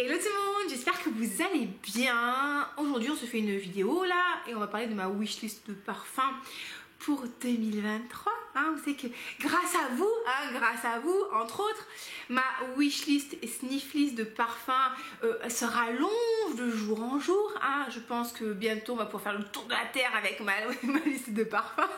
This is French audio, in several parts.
Hello tout le monde, j'espère que vous allez bien. Aujourd'hui on se fait une vidéo là et on va parler de ma wishlist de parfums pour 2023. Vous savez que grâce à vous, entre autres, ma wishlist et sniff list de parfums sera longue de jour en jour. Je pense que bientôt on va pouvoir faire le tour de la terre avec ma liste de parfums.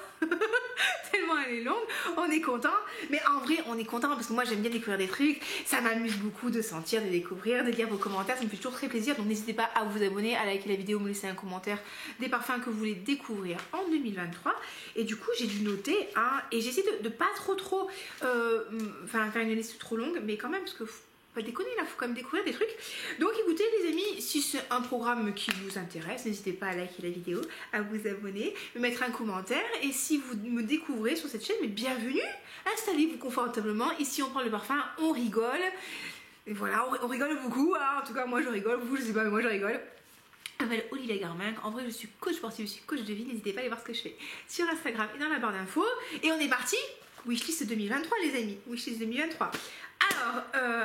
Tellement elle est longue, on est content. Mais en vrai on est content parce que moi j'aime bien découvrir des trucs. Ça m'amuse beaucoup de sentir, de découvrir, de lire vos commentaires. Ça me fait toujours très plaisir. Donc n'hésitez pas à vous abonner, à liker la vidéo, me laisser un commentaire des parfums que vous voulez découvrir en 2023. Et du coup j'ai dû noter et j'essaie de pas trop faire une liste trop longue, mais quand même parce que pas déconner là, faut quand même découvrir des trucs. Donc écoutez les amis, si c'est un programme qui vous intéresse, n'hésitez pas à liker la vidéo, à vous abonner, me mettre un commentaire. Et si vous me découvrez sur cette chaîne, mais bienvenue, installez-vous confortablement. Ici on prend le parfum, on rigole. Et voilà, on rigole beaucoup, en tout cas moi je rigole, vous je sais pas mais moi je rigole. Je m'appelle Olivia Garminck, en vrai je suis coach sportive, je suis coach de vie, n'hésitez pas à aller voir ce que je fais sur Instagram et dans la barre d'infos. Et on est parti, wishlist 2023 les amis, wishlist 2023.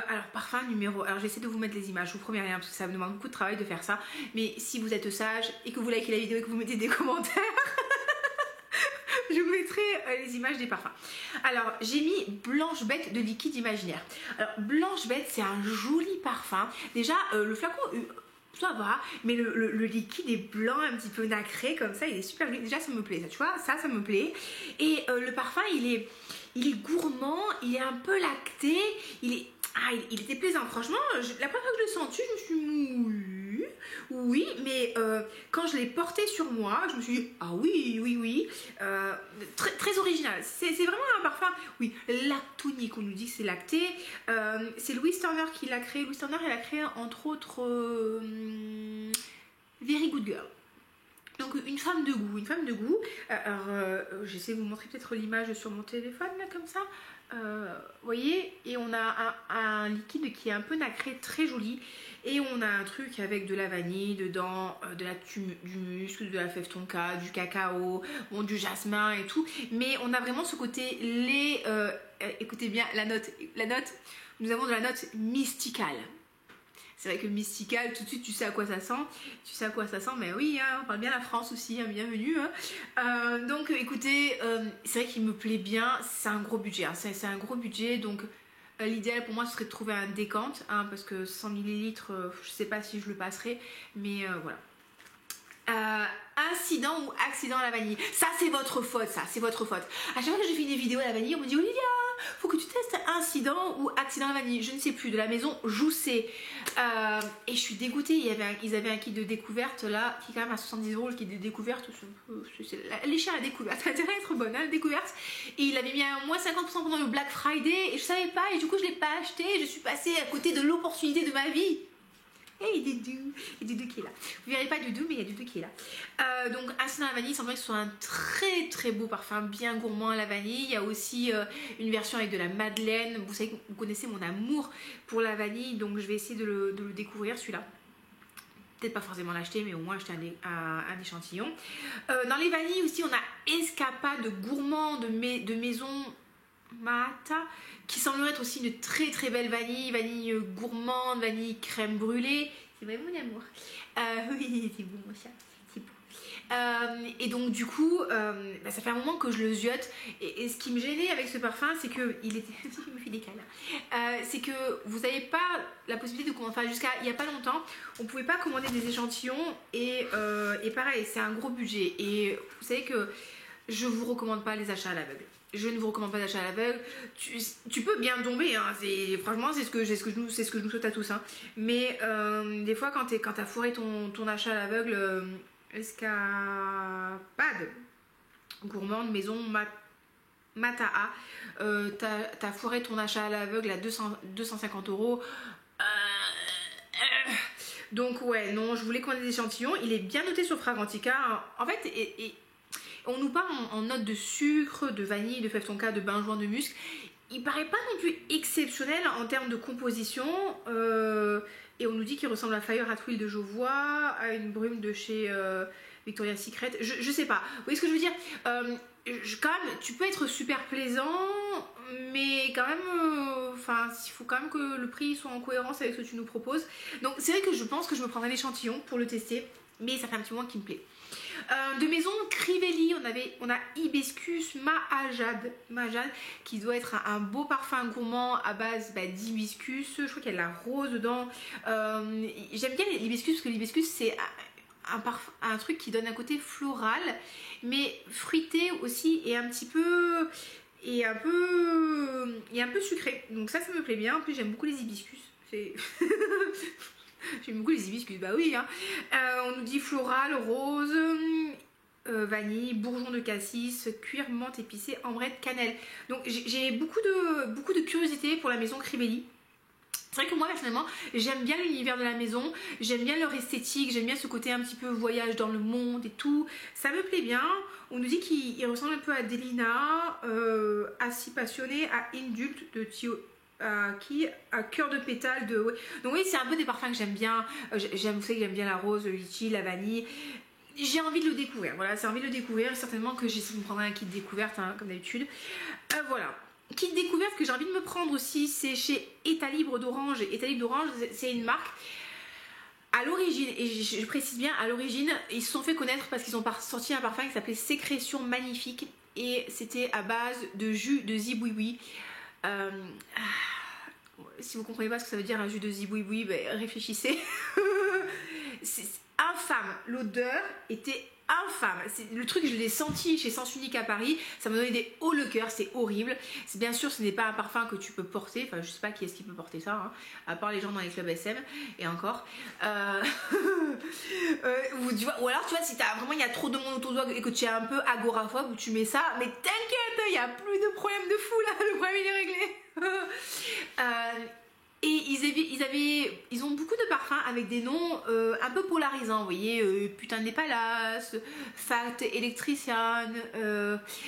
Alors parfum numéro, alors j'essaie de vous mettre les images, je vous promets rien parce que ça me demande beaucoup de travail de faire ça, mais si vous êtes sage et que vous likez la vidéo et que vous mettez des commentaires, je vous mettrai les images des parfums. Alors j'ai mis Blanche Bête de Liquide Imaginaire. Alors Blanche Bête c'est un joli parfum, déjà le flacon... ça va, mais le liquide est blanc, un petit peu nacré comme ça, il est super joli. Déjà ça me plaît, ça, tu vois, ça me plaît. Et le parfum il est gourmand, il est un peu lacté, il était plaisant. Franchement, la première fois que je l'ai senti, je me suis dit oui, mais quand je l'ai porté sur moi, je me suis dit ah oui, très original. C'est vraiment un parfum, oui, lactonique, on nous dit que c'est lacté. C'est Louise Turner qui l'a créé. Louise Turner, elle a créé entre autres Very Good Girl. Donc une femme de goût, alors j'essaie de vous montrer peut-être l'image sur mon téléphone là comme ça, vous voyez, et on a un liquide qui est un peu nacré, très joli, et on a un truc avec de la vanille dedans, du musc, de la fève tonka, du cacao, bon, du jasmin et tout, mais on a vraiment ce côté lait, écoutez bien la note, nous avons de la note mysticale. C'est vrai que mystical, tout de suite tu sais à quoi ça sent, mais oui, on parle bien la France aussi, bienvenue. Donc écoutez, c'est vrai qu'il me plaît bien, c'est un gros budget, c'est un gros budget, donc l'idéal pour moi ce serait de trouver un décante, parce que 100 ml, je sais pas si je le passerai, mais voilà. Incident ou accident à la vanille, ça c'est votre faute, c'est votre faute. À chaque fois que je fais des vidéos à la vanille, on me dit Olivia, faut que tu testes incident ou accident à la vanille, je ne sais plus, de la maison Jousset. Et je suis dégoûtée, ils avaient un kit de découverte là qui est quand même à 70 €, le kit de découverte, elle est chère la découverte, ça a intérêt à être bonne, la découverte. Et il avait mis à moins 50% pendant le Black Friday et je savais pas, et du coup je l'ai pas acheté, je suis passée à côté de l'opportunité de ma vie. Hey Doudou qui est là. Vous verrez pas Doudou, mais il y a Doudou qui est là. Donc incident à la vanille, il semblerait que ce soit un très beau parfum, bien gourmand à la vanille. Il y a aussi une version avec de la madeleine. Vous savez que vous connaissez mon amour pour la vanille, donc je vais essayer de le découvrir celui-là. Peut-être pas forcément l'acheter, mais au moins acheter un échantillon. Dans les vanilles aussi, on a Escapade gourmand de maison Mahata, qui semblerait être aussi une très belle vanille gourmande, vanille crème brûlée. C'est vrai mon amour. Oui, c'est beau mon chat, c'est beau. Et donc du coup, ça fait un moment que je le ziote. Et ce qui me gênait avec ce parfum, c'est que il était, il me fait des câlins. C'est que vous n'avez pas la possibilité de commander. Enfin, jusqu'à il n'y a pas longtemps, on ne pouvait pas commander des échantillons. Et pareil, c'est un gros budget. Et vous savez que je vous recommande pas les achats à l'aveugle. Je ne vous recommande pas d'achat à l'aveugle. Tu peux bien tomber, franchement c'est ce que je nous souhaite à tous. Mais des fois quand t'as foiré ton achat à l'aveugle, Escapade gourmande maison Mata'a, t'as foiré ton achat à l'aveugle à 250 €. Donc ouais, non, je voulais commander des échantillons. Il est bien noté sur Fragrantica. En fait, on nous parle en notes de sucre, de vanille, de fève tonka, de benjoin, de musc. Il paraît pas non plus exceptionnel en termes de composition. Et on nous dit qu'il ressemble à Fire at Will de Jovois, à une brume de chez Victoria's Secret. Je sais pas. Vous voyez ce que je veux dire? Quand même, tu peux être super plaisant, mais quand même, enfin, il faut quand même que le prix soit en cohérence avec ce que tu nous proposes. Donc c'est vrai que je pense que je me prendrai l'échantillon pour le tester, mais ça fait un petit moment qu'il me plaît. De maison Crivelli, on a Hibiscus Mahajad, qui doit être un beau parfum gourmand à base d'hibiscus. Je crois qu'il y a de la rose dedans. J'aime bien l'hibiscus parce que l'hibiscus c'est un truc qui donne un côté floral, mais fruité aussi et un peu sucré. Donc ça me plaît bien. En plus j'aime beaucoup les hibiscus. J'aime beaucoup les hibiscus, bah oui. Hein. On nous dit floral, rose, vanille, bourgeon de cassis, cuir, menthe épicée, ambrette, cannelle. Donc j'ai beaucoup de curiosité pour la maison Crivelli. C'est vrai que moi personnellement j'aime bien l'univers de la maison, j'aime bien leur esthétique, j'aime bien ce côté un petit peu voyage dans le monde et tout, ça me plaît bien. On nous dit qu'il ressemble un peu à Delina, à Si Passionné, à Indult de Thio. À cœur de pétale de... Ouais. Donc oui, c'est un peu des parfums que j'aime bien. Vous savez que j'aime bien la rose, le litchi, la vanille. J'ai envie de le découvrir. Voilà, c'est envie de le découvrir. Certainement que j'essaie de me prendre un kit découverte, hein, comme d'habitude. Voilà. Kit découverte que j'ai envie de me prendre aussi, c'est chez État Libre d'Orange. État Libre d'Orange, c'est une marque. À l'origine, et je précise bien, à l'origine, ils se sont fait connaître parce qu'ils ont sorti un parfum qui s'appelait Sécrétion Magnifique. Et c'était à base de jus de zibouiboui. Si vous comprenez pas ce que ça veut dire un jus de zibouiboui, réfléchissez. C'est infâme, l'odeur était infâme. Le truc, je l'ai senti chez Sens Unique à Paris, ça m'a donné des hauts le cœur, c'est horrible. Bien sûr, ce n'est pas un parfum que tu peux porter, enfin je sais pas qui est-ce qui peut porter ça, hein, à part les gens dans les clubs SM, et encore. Ou alors tu vois, si il y a trop de monde autour de toi et que tu es un peu agoraphobe, tu mets ça, mais t'inquiète, il n'y a plus de problème de fou là, le problème il est réglé. Et ils ont beaucoup de parfums avec des noms un peu polarisants, vous voyez, Putain des Palaces, Fat Electrician,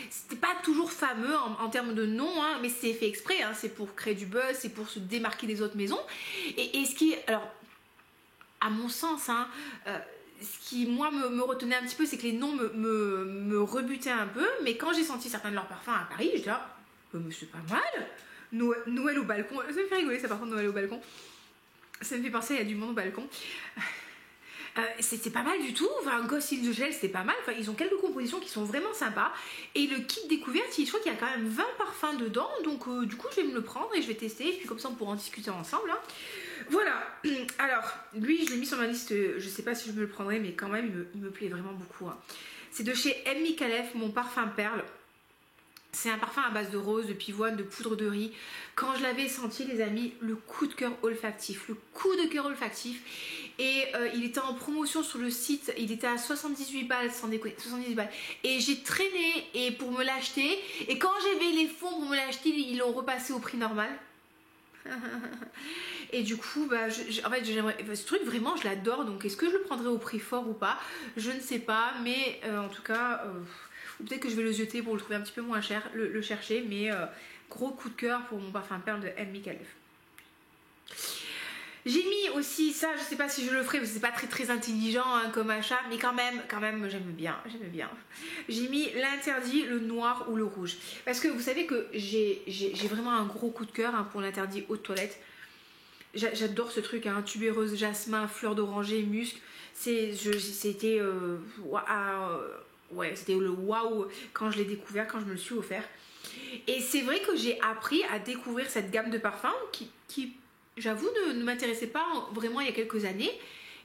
c'était pas toujours fameux en termes de noms, hein, mais c'est fait exprès, hein, c'est pour créer du buzz, c'est pour se démarquer des autres maisons. Et ce qui, alors, à mon sens, hein, ce qui moi me retenait un petit peu, c'est que les noms me rebutaient un peu, mais quand j'ai senti certains de leurs parfums à Paris, je dis ah, mais c'est pas mal. Noël au balcon, ça me fait rigoler ça par contre, Noël au balcon, ça me fait penser, il y a du monde au balcon. C'était pas mal du tout, enfin Ghost in the Shell c'était pas mal, enfin, ils ont quelques compositions qui sont vraiment sympas, et le kit découverte, je crois qu'il y a quand même 20 parfums dedans, donc du coup je vais me le prendre et je vais tester, et puis comme ça on pourra en discuter ensemble, hein. Voilà, alors lui je l'ai mis sur ma liste, je sais pas si je me le prendrai, mais quand même il me plaît vraiment beaucoup, hein. C'est de chez M. Micallef, mon parfum perle. C'est un parfum à base de rose, de pivoine, de poudre de riz. Quand je l'avais senti, les amis, le coup de cœur olfactif. Et il était en promotion sur le site. Il était à 78 balles, sans déconner, 78 balles. Et j'ai traîné pour me l'acheter. Et quand j'avais les fonds pour me l'acheter, ils l'ont repassé au prix normal. Et du coup, en fait, j'aimerais ce truc vraiment, je l'adore. Donc, est-ce que je le prendrai au prix fort ou pas? Je ne sais pas. Mais en tout cas... peut-être que je vais le jeter pour le trouver un petit peu moins cher, le chercher, mais gros coup de cœur pour mon parfum perle de M. Micallef. J'ai mis aussi ça, je sais pas si je le ferai parce que c'est pas très intelligent, hein, comme achat, mais quand même j'aime bien. J'ai mis l'interdit, le noir ou le rouge, parce que vous savez que j'ai vraiment un gros coup de cœur, hein, pour l'interdit eau de toilette. J'adore ce truc, hein, tubéreuse, jasmin, fleur d'oranger, musc. C'était ouais, c'était le waouh quand je l'ai découvert, quand je me le suis offert. Et c'est vrai que j'ai appris à découvrir cette gamme de parfums qui j'avoue, ne m'intéressait pas vraiment il y a quelques années.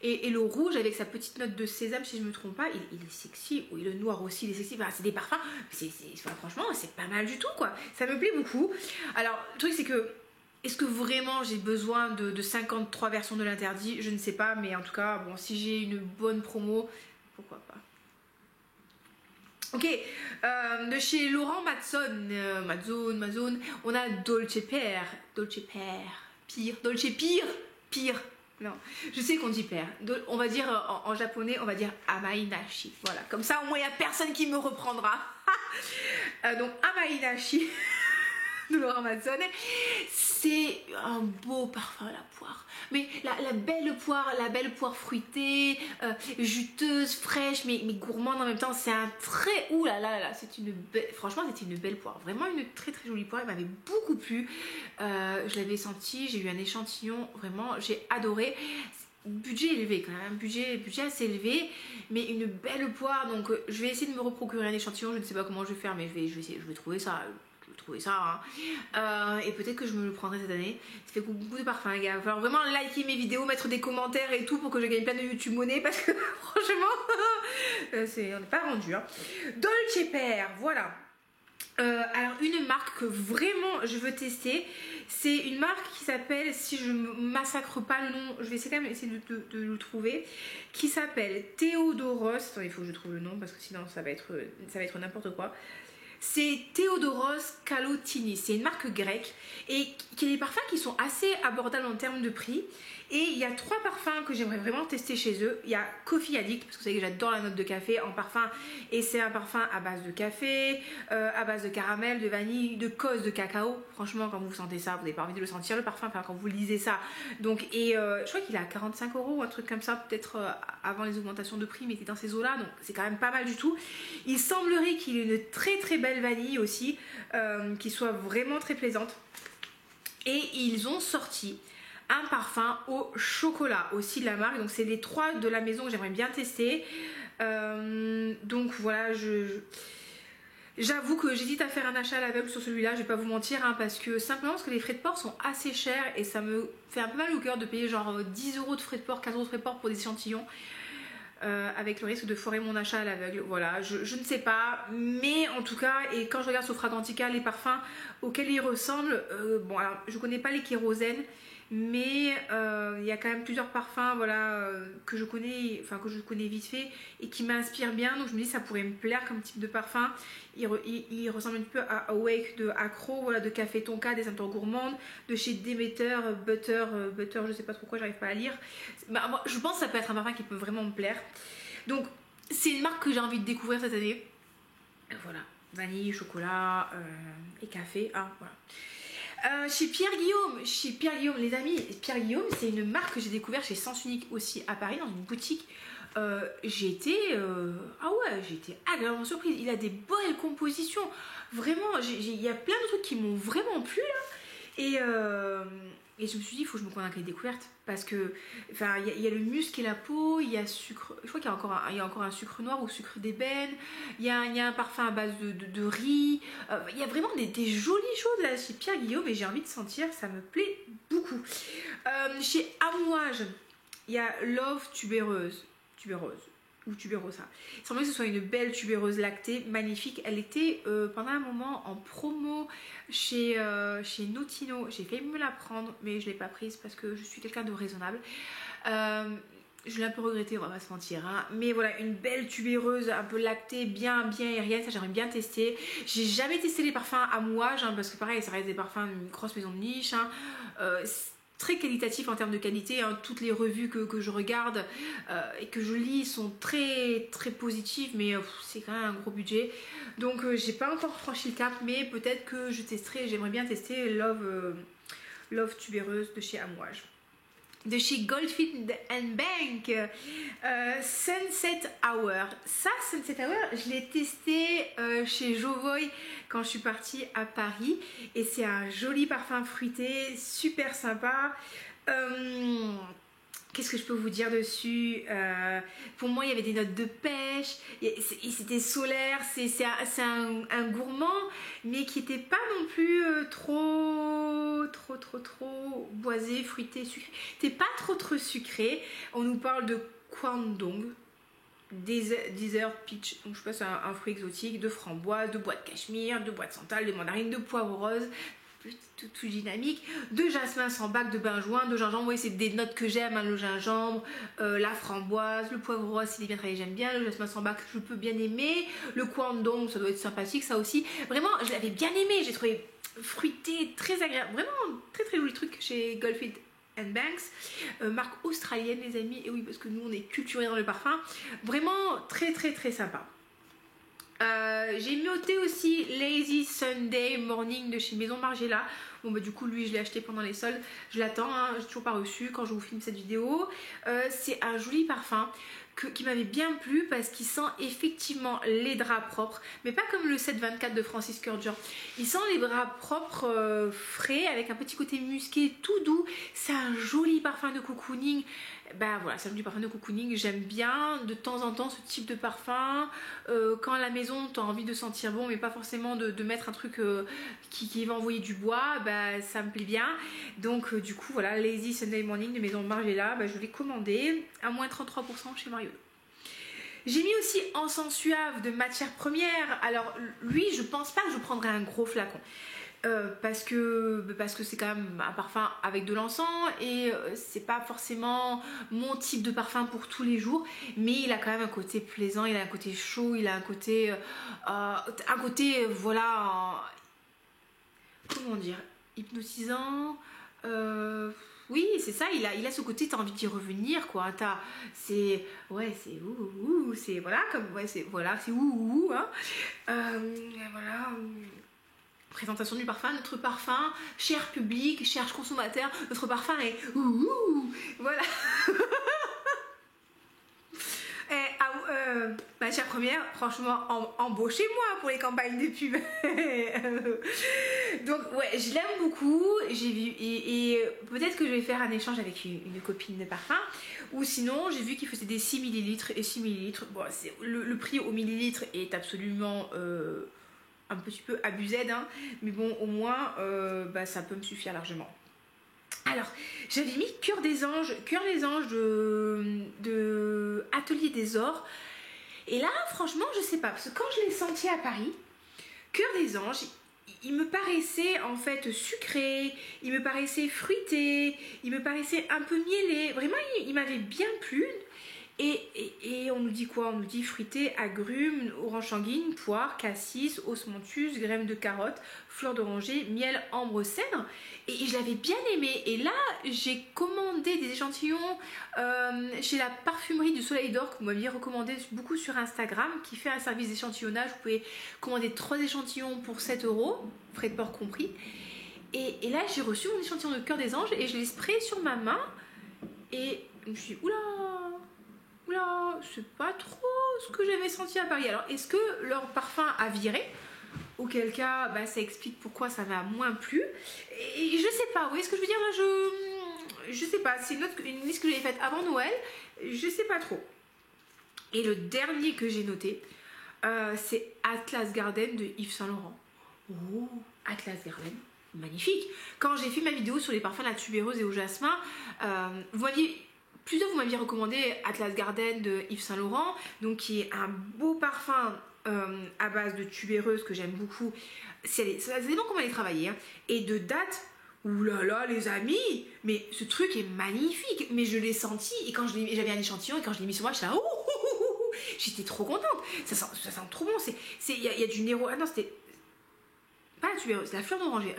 Et le rouge avec sa petite note de sésame, si je ne me trompe pas, il est sexy. Oui, le noir aussi, il est sexy. Enfin, c'est des parfums, franchement, c'est pas mal du tout, quoi. Ça me plaît beaucoup. Alors, le truc, c'est que est-ce que vraiment j'ai besoin de 53 versions de l'interdit? Je ne sais pas, mais en tout cas, bon, si j'ai une bonne promo, pourquoi pas. Ok, de chez Laurent Mazzone, on a Dolce Pire. Non, je sais qu'on dit père. On va dire en japonais, on va dire Amainashi. Voilà, comme ça au moins il n'y a personne qui me reprendra. Donc Amainashi. de Laura Mazzone. C'est un beau parfum, la poire. Mais la belle poire fruitée, juteuse, fraîche, mais gourmande en même temps. C'est un très... Ouh là là là, c'est une belle... Franchement, c'était une belle poire. Vraiment une très très jolie poire. Elle m'avait beaucoup plu. Je l'avais senti, j'ai eu un échantillon. Vraiment, j'ai adoré. Budget élevé quand même, budget assez élevé, mais une belle poire. Donc je vais essayer de me reprocurer un échantillon. Je ne sais pas comment je vais faire, mais je vais trouver ça. Et peut-être que je me le prendrai cette année. Ça fait beaucoup de parfums, les gars. Il va falloir vraiment liker mes vidéos, mettre des commentaires et tout pour que je gagne plein de YouTube monnaie, parce que franchement on n'est pas rendu, hein. Dolce Pear, voilà. Alors une marque que vraiment je veux tester, c'est une marque qui s'appelle, si je ne massacre pas le nom, je vais essayer quand même de le trouver, qui s'appelle Theodoros. Attendez, il faut que je trouve le nom parce que sinon ça va être n'importe quoi. C'est Theodoros Kalotini, c'est une marque grecque et qui a des parfums qui sont assez abordables en termes de prix. Et il y a 3 parfums que j'aimerais vraiment tester chez eux. Il y a Coffee Addict, parce que vous savez que j'adore la note de café en parfum. Et c'est un parfum à base de café, à base de caramel, de vanille, de cause de cacao. Franchement, quand vous sentez ça, vous n'avez pas envie de le sentir, le parfum, enfin, quand vous lisez ça. Donc, je crois qu'il est à 45 € ou un truc comme ça, peut-être avant les augmentations de prix, mais il était dans ces eaux-là. Donc, c'est quand même pas mal du tout. Il semblerait qu'il ait une très très belle vanille aussi, qui soit vraiment très plaisante. Et ils ont sorti un parfum au chocolat aussi de la marque. Donc c'est les 3 de la maison que j'aimerais bien tester. Donc voilà, j'avoue que j'hésite à faire un achat à l'aveugle sur celui-là, je vais pas vous mentir, hein, parce que les frais de port sont assez chers et ça me fait un peu mal au cœur de payer genre 10 € de frais de port, 15 € de frais de port pour des échantillons. Avec le risque de foirer mon achat à l'aveugle. Voilà, je ne sais pas, mais en tout cas, et quand je regarde sur Fragrantica les parfums auxquels ils ressemblent, bon alors je connais pas les kérosènes, mais il y a quand même plusieurs parfums, voilà, que je connais vite fait et qui m'inspirent bien. Donc je me dis ça pourrait me plaire comme type de parfum. Il ressemble un petit peu à Awake de Acro, voilà, de Café Tonka, des senteurs gourmandes, de chez Demeter, Butter, je sais pas trop quoi, j'arrive pas à lire. Bah, moi, je pense que ça peut être un parfum qui peut vraiment me plaire. Donc c'est une marque que j'ai envie de découvrir cette année. Voilà, vanille, chocolat et café, hein, voilà. Chez Pierre Guillaume, les amis, Pierre Guillaume, c'est une marque que j'ai découvert chez Sens Unique aussi à Paris, dans une boutique. J'ai été agréablement surprise. Il a des belles compositions, vraiment. Il y a plein de trucs qui m'ont vraiment plu là. Et je me suis dit, il faut que je me convainque avec les découvertes. Parce que, enfin, il y a le musc et la peau, il y a sucre. Je crois qu'il y a encore un sucre noir ou sucre d'ébène. Il y a un parfum à base de riz. Il y a vraiment des jolies choses là chez Pierre Guillaume et j'ai envie de sentir, ça me plaît beaucoup. Chez Amouage, il y a Love Tubéreuse ou tubérosa. Il semblait que ce soit une belle tubéreuse lactée, magnifique. Elle était pendant un moment en promo chez Notino. J'ai failli me la prendre, mais je ne l'ai pas prise parce que je suis quelqu'un de raisonnable. Je l'ai un peu regretté, on va pas se mentir, hein. Mais voilà, une belle tubéreuse un peu lactée, bien aérienne, ça j'aimerais bien tester. J'ai jamais testé les parfums Amouage, hein, parce que pareil, ça reste des parfums d'une grosse maison de niche, hein. Très qualitatif en termes de qualité, hein. Toutes les revues que je regarde et que je lis sont très positives, mais c'est quand même un gros budget, donc j'ai pas encore franchi le cap, mais peut-être que je testerai. J'aimerais bien tester Love tubéreuse de chez Amouage. De chez Goldfield Bank, Sunset Hour. Ça, Sunset Hour, je l'ai testé chez Jovoy quand je suis partie à Paris. Et c'est un joli parfum fruité, super sympa. Qu'est-ce que je peux vous dire dessus? Pour moi, il y avait des notes de pêche, c'était solaire, c'est un gourmand, mais qui n'était pas non plus trop boisé, fruité, sucré. C'était pas trop sucré. On nous parle de Kwandong, Desert Peach, donc je sais pas, c'est un fruit exotique, de framboise, de bois de cachemire, de bois de santal, de mandarine, de poivre rose. Tout dynamique, de jasmin sans bac, de benjoin, de gingembre. Oui, c'est des notes que j'aime, hein, le gingembre, la framboise, le poivre rose, s'il est bien travaillé, j'aime bien. Le jasmin sans bac, je peux bien aimer. Le Kwandong, ça doit être sympathique, ça aussi. Vraiment, je l'avais bien aimé. J'ai trouvé fruité, très agréable. Vraiment, très joli truc chez Goldfield Banks, marque australienne, les amis. Et oui, parce que nous, on est culturés dans le parfum. Vraiment, très sympa. J'ai noté aussi Lazy Sunday Morning de chez Maison Margiela. Bon bah du coup lui je l'ai acheté pendant les soldes. Je l'attends, hein, j'ai toujours pas reçu quand je vous filme cette vidéo. C'est un joli parfum qui m'avait bien plu parce qu'il sent effectivement les draps propres, mais pas comme le 724 de Francis Kurkdjian. Il sent les draps propres frais avec un petit côté musqué tout doux. C'est un joli parfum de cocooning. Ben voilà, c'est un joli parfum de cocooning. J'aime bien de temps en temps ce type de parfum. Quand à la maison tu as envie de sentir bon, mais pas forcément de mettre un truc qui va envoyer du bois, ben, ça me plaît bien. Donc du coup voilà, Lazy Sunday Morning de Maison Margiela, ben, je l'ai commandé à moins 33% chez Mario. J'ai mis aussi Encens Suave de Matière Première. Alors lui, je pense pas que je prendrai un gros flacon. Parce que c'est quand même un parfum avec de l'encens et c'est pas forcément mon type de parfum pour tous les jours, mais il a quand même un côté plaisant, il a un côté chaud, il a un côté voilà, comment dire, hypnotisant. Oui, c'est ça, il a ce côté, t'as envie d'y revenir, quoi. C'est ouh, c'est voilà, comme ouais, c'est voilà, c'est ouh, hein. Voilà. Présentation du parfum, notre parfum, cher public, cher consommateur, notre parfum est ouh, voilà. Matière Première, franchement, embauchez-moi pour les campagnes de pub. Donc ouais, je l'aime beaucoup. J'ai vu et peut-être que je vais faire un échange avec une copine de parfum. Ou sinon, j'ai vu qu'il faisait des 6 ml et 6 ml. Bon, le prix au millilitre est absolument un petit peu abusé, hein, mais bon, au moins, ça peut me suffire largement. Alors, j'avais mis Cœur des Anges de Atelier des Ors. Et là, franchement, je sais pas, parce que quand je l'ai senti à Paris, Cœur des Anges, il me paraissait en fait sucré, il me paraissait fruité, il me paraissait un peu mielé. Vraiment, il m'avait bien plu. Et on nous dit quoi? On nous dit fruité, agrumes, orange sanguine, poire, cassis, osmanthus, graines de carotte, fleurs d'oranger, miel, ambre, cèdre. Et je l'avais bien aimé. Et là, j'ai commandé des échantillons chez la parfumerie du Soleil d'Or, que vous m'aviez recommandé beaucoup sur Instagram, qui fait un service d'échantillonnage. Vous pouvez commander 3 échantillons pour 7 €, frais de port compris. Et là, j'ai reçu mon échantillon de Cœur des Anges et je l'ai sprayé sur ma main. Et je me suis dit, oula, c'est pas trop ce que j'avais senti à Paris. Alors, est-ce que leur parfum a viré? Auquel cas, ça explique pourquoi ça m'a moins plu. Et je sais pas, vous voyez ce que je veux dire là, je sais pas, c'est une liste que j'avais faite avant Noël, je sais pas trop. Et le dernier que j'ai noté, c'est Atlas Garden de Yves Saint Laurent. Oh, Atlas Garden, magnifique. Quand j'ai fait ma vidéo sur les parfums de la tubéreuse et au jasmin, plusieurs vous m'aviez recommandé Atlas Garden de Yves Saint Laurent, donc qui est un beau parfum à base de tubéreuse que j'aime beaucoup. Ça dépend comment elle est travaillée, hein. Et de date, oulala les amis, mais ce truc est magnifique. Mais je l'ai senti et quand j'avais un échantillon et quand je l'ai mis sur moi, j'étais là, j'étais trop contente. Ça sent trop bon. Il y a du Nero. Ah non, c'était pas la tubéreuse, c'est la fleur d'oranger.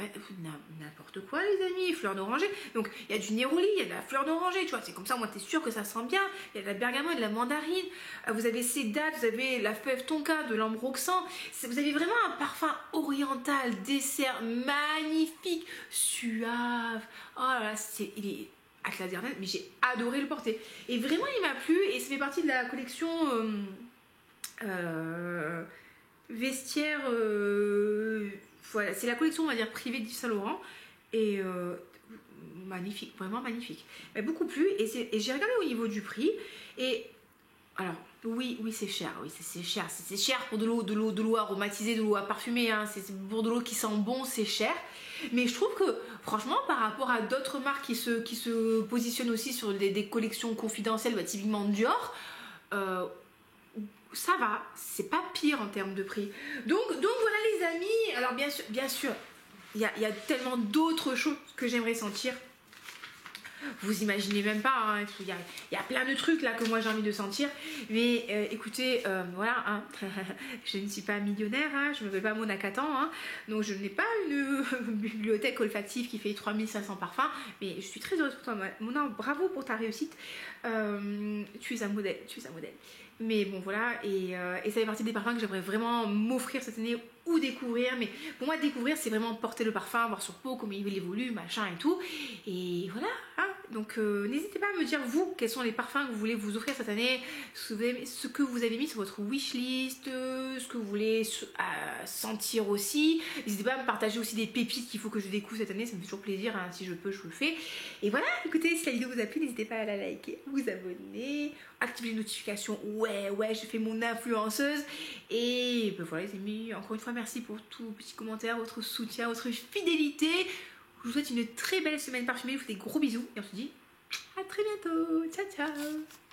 N'importe quoi les amis, fleur d'oranger. Donc il y a du néroli, il y a de la fleur d'oranger, tu vois, c'est comme ça, moi t'es sûr que ça sent bien. Il y a de la bergamote, de la mandarine, vous avez ces dattes, vous avez la fève tonka, de l'ambroxan. Vous avez vraiment un parfum oriental, dessert magnifique, suave. Oh là là, il est Atlas Garden, mais j'ai adoré le porter. Et vraiment il m'a plu et ça fait partie de la collection vestiaire. Voilà, c'est la collection, on va dire, privée d'Yves Saint Laurent. Et magnifique, vraiment magnifique. Mais beaucoup plus. Et j'ai regardé au niveau du prix. Et alors, oui, c'est cher. Oui, c'est cher. C'est cher pour de l'eau aromatisée, de l'eau à parfumer. Hein. C'est pour de l'eau qui sent bon, c'est cher. Mais je trouve que, franchement, par rapport à d'autres marques qui se positionnent aussi sur des collections confidentielles, typiquement Dior, ça va, c'est pas pire en termes de prix. Donc voilà les amis. Alors bien sûr, il y a tellement d'autres choses que j'aimerais sentir. Vous imaginez même pas, hein, il y a plein de trucs là que moi j'ai envie de sentir. Mais écoutez, voilà, hein, je ne suis pas millionnaire, hein, je ne m'appelle pas Mona Katan, hein, donc je n'ai pas une bibliothèque olfactive qui fait 3500 parfums. Mais je suis très heureuse pour toi, Mona, bravo pour ta réussite. Tu es un modèle, Mais bon voilà, et ça fait partie des parfums que j'aimerais vraiment m'offrir cette année ou découvrir. Mais pour moi découvrir c'est vraiment porter le parfum, voir sur peau comment il évolue, machin et tout. Et voilà, hein. Donc n'hésitez pas à me dire vous quels sont les parfums que vous voulez vous offrir cette année, ce que vous avez mis sur votre wishlist, ce que vous voulez sentir aussi. N'hésitez pas à me partager aussi des pépites qu'il faut que je découvre cette année, ça me fait toujours plaisir, hein. Si je peux je le fais. Et voilà, écoutez, si la vidéo vous a plu, n'hésitez pas à la liker, vous abonner, activer les notifications. Ouais, je fais mon influenceuse. Et ben voilà les amis, encore une fois merci pour tous vos petits commentaires, votre soutien, votre fidélité. Je vous souhaite une très belle semaine parfumée, je vous fais des gros bisous et on se dit à très bientôt. Ciao ciao.